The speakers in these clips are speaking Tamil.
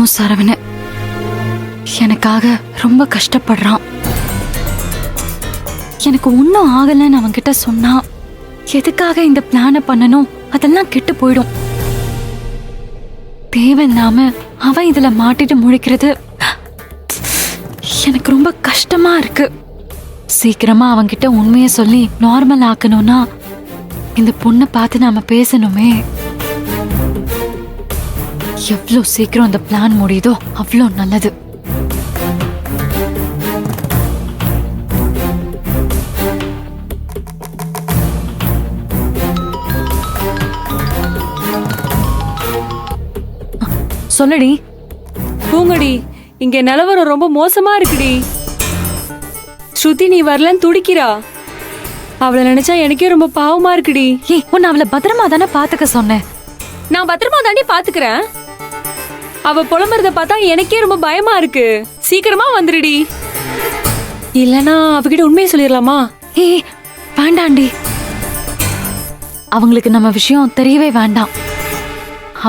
பாவம் சரவணன் எனக்காக ரொம்ப கஷ்டப்படுறான். எனக்கு ஒன்னும் ஆகலன்னு அவன்கிட்ட சொன்னா எதுக்காக இந்த பிளான பண்ணணும், அதெல்லாம் கெட்டு போயிடும். தேவையில்லாம அவன் இதுல மாட்டிட்டு முழிக்கிறது எனக்கு ரொம்ப கஷ்டமா இருக்கு. சீக்கிரமா அவன்கிட்ட உண்மையை சொல்லி நார்மல் ஆக்கணும்னா இந்த பொண்ணை பார்த்து நாம பேசணுமே. எவ்வளவு சீக்கிரம் அந்த பிளான் முடியுதோ அவ்வளோ நல்லது. சொல்லடி. பூங்கடி, இங்க நிலவரம் ரொம்ப மோசமா இருக்குடி. ஸ்ருதி நீ வரலன்னு துடிக்கிறா. அவளை நினைச்சா எனக்கே ரொம்ப பாவமா இருக்குடி. ஏய், உன்னை அவளை பத்திரமா தானே பாத்துக்க சொன்னேன். நான் பத்திரமா தாண்டி பாத்துக்கிறேன். அவ புலம்புறத பார்த்தா எனக்கே ரொம்ப பயமா இருக்கு. சீக்கிரமா வந்துருடி, இல்லனா அவகிட்ட உண்மையை சொல்லிடலாமா? ஏய் வேண்டாண்டி, அவங்களுக்கு நம்ம விஷயம் தெரியவே வேண்டாம்.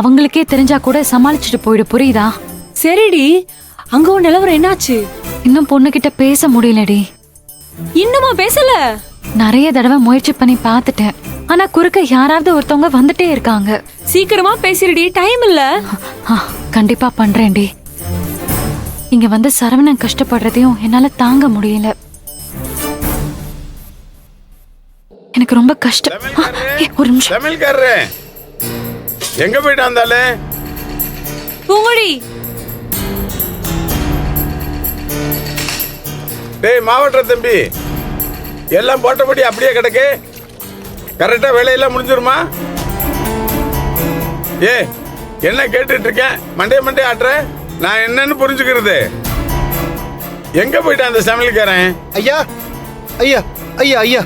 அவங்களுக்கே தெரிஞ்சா கூட சமாளிச்சுட்டு போயிடு, புரியுதா? சரிடி, அங்க உன் நிலவரம் என்னாச்சு? இன்னும் பொண்ணுகிட்ட பேச முடியலடி. இன்னுமா பேசல? நிறைய தடவை முயற்சி பண்ணி பார்த்துட்டேன், ஆனா குறுக்க யாராவது ஒருத்தவங்க வந்துட்டே இருக்காங்க. சீக்கிரமா பேசிடுடி, டைம் இல்ல. கண்டிப்பா பண்றேன்டி. இங்க வந்து சரவணன் கஷ்டப்படுறதையும் என்னால தாங்க முடியல. எனக்கு ரொம்ப கஷ்டம். ஒரு நிமிஷம். சமையல்காரரே, எங்க போயிட்டு வந்தாலே? பூங்கொடி, டேய் மாவட்ட தம்பி, எல்லாம் போட்டபடி அப்படியே கிடக்கு. கரெக்டா வேலையெல்லாம் முடிஞ்சிருமா? ஏ என்ன கேட்டுட்டு இருக்கேன், மண்டே ஆட்டுற. நான் என்னன்னு புரிஞ்சுக்கிறது? எங்க போயிட்டான் அந்த சமையல்காரன்? ஐயா ஐயா ஐயா ஐயா,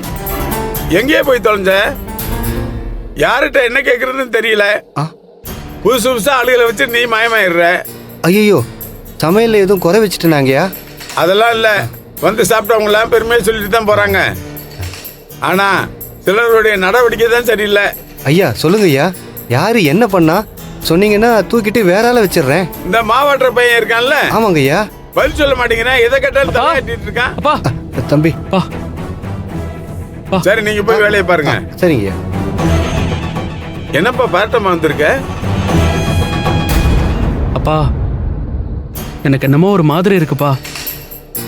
எங்கேயே போய் தொலைஞ்ச? யார்கிட்ட என்ன கேக்குறதுன்னு தெரியல. புதுசு புதுசா ஆளுகளை வச்சு நீ மாயமாயிடுற. ஐயோ, சமையல்ல எதுவும் குறை வச்சுட்டேனாங்கய்யா? அதெல்லாம் இல்ல, வந்து சாப்பிட்டவங்களாம் பெருமையை சொல்லிட்டு தான் போறாங்க. ஆனா சிலருடைய நடவடிக்கை தான் சரியில்லை. ஐயா சொல்லுங்க ஐயா, யாரு என்ன பண்ணா சொன்னீங்கன்னா தூக்கிட்டு வேற ஆள வச்சிடுறேன். இந்த மாவட்ட பையன் இருக்கான்ல? ஆமாங்க ஐயா. பதில் சொல்ல மாட்டேங்கிறேன், எதை கேட்டாலும் தலையாட்டிட்டு இருக்கான். அப்பா தம்பி, சரி நீங்க போய் வேலையை பாருங்க. சரிங்க ஐயா. என்னப்பா பாட்டமா வந்திருக்க? அப்பா, எனக்கு என்னமோ ஒரு மாதிரி இருக்குப்பா.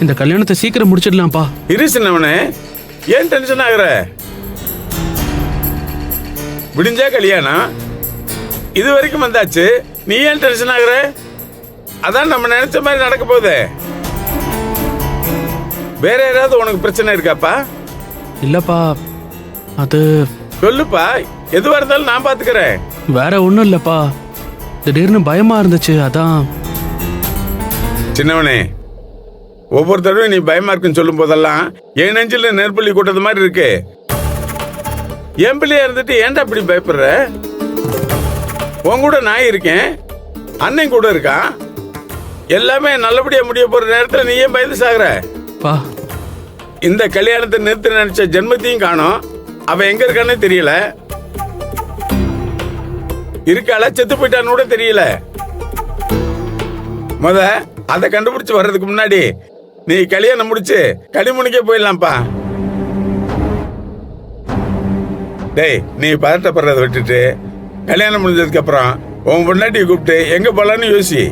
இந்த கல்யாணத்தை சீக்கிரம் முடிச்சிடலாம்ப்பா. இருசினவனே, ஏன் டென்ஷன் ஆகுற? விடிஞ்சா கல்யாணம், இது வரைக்கும் வந்தாச்சு, நீ ஏன் டென்ஷன் ஆகுற? அதான் நம்ம நினைச்ச மாதிரி நடக்க போகுது. வேற யாராவது உனக்கு பிரச்சனை இருக்காப்பா? இல்லப்பா, அது சொல்லுப்பா, எதுவா இருந்தாலும் நான் பாத்துக்கிறேன். வேற ஒண்ணும் இல்லப்பா, திடீர்னு பயமா இருந்துச்சு, அதான். சின்னவனே, ஒவ்வொரு தடவை நீ பயமா இருக்குன்னு சொல்லும் போதெல்லாம் என் நெஞ்சில நெருப்பள்ளி கூட்டது மாதிரி இருக்கு. என் பிள்ளையா இருந்துட்டு ஏன்டா அப்படி பயப்படுற? உன் கூட நான் இருக்கேன், அண்ணன் கூட இருக்கான். எல்லாமே நல்லபடியா முடிய போற நேரத்துல நீ ஏன் பயந்து சாகுற? பா, இந்த கல்யாணத்தை நிறுத்த நினைச்ச ஜென்மத்தையும் காணோம். அவ எங்க இருக்கானே தெரியல. இருக்காளா செத்து போயிட்டான்னு கூட தெரியல. முத அதை கண்டுபிடிச்சு வர்றதுக்கு முன்னாடி நீ கல்யாணம் முடிச்சு களிமுனிக்கே போயிடலாம்ப்பா. டேய், நீ பதட்டப்படுறத விட்டுட்டு கல்யாணம் முடிஞ்சதுக்கு அப்புறம் உன் பொண்டாட்டியை கூப்பிட்டு எங்க போலான்னு யோசி.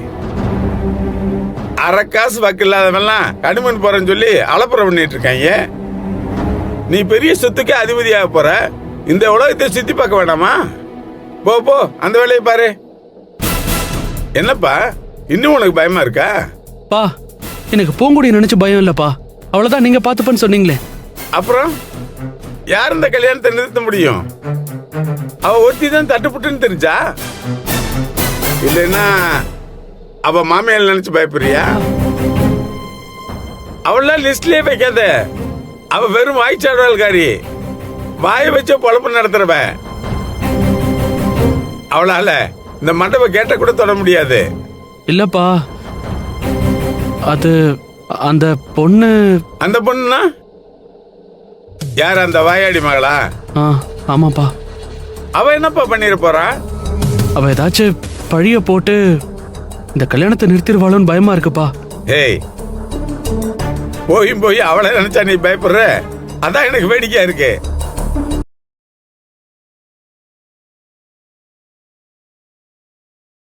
அரை காசு வாக்கு இல்லாதவெல்லாம் கனிமன் போறேன்னு சொல்லி அலப்புறம் பண்ணிட்டு இருக்காங்க. நீ பெரிய சொத்துக்கே அதிபதியாக போற. இந்த உலகத்தை சுத்தி பார்க்க வேண்டாமா? போ போ, அந்த வேலையை பாரு. என்னப்பா இன்னும் உனக்கு பயமா இருக்கா? பா, எனக்கு பூங்குடி நினைச்சு பயம் இல்லப்பா. அவ்வளவுதான், நீங்க பாத்துப்பன்னு சொன்னீங்களே. அப்புறம் யார் இந்த கல்யாணத்தை நிறுத்த முடியும்? அவ ஒருத்தி தான் தட்டுப்புட்டுன்னு தெரிஞ்சா? இல்லைன்னா அவ மாமியார் நினைச்சு பயப்படுறியா? அவளாம் லிஸ்ட்லயே வைக்காத. அவ வெறும் வாய்ச்சாடுவாள்காரி, வாயை வச்ச பொழப்பு நடத்துறவ. அவளால இந்த மண்டப கேட்ட கூட தொட முடியாது. இல்லப்பா, அது அந்த பொண்ணு. அந்த பொண்ணுனா யார்? அந்த வாயாடி மகளா? ஆமாப்பா. அவ என்னப்பா பண்ணிட போறா? அவ ஏதாச்சும் பழிய போட்டு இந்த கல்யாணத்தை நிறுத்திடுவாளோன்னு பயமா இருக்குப்பா. ஏய், போய் அவளை நினைச்சா நீ பயப்படுற? அதான் எனக்கு வேடிக்கையா இருக்கு.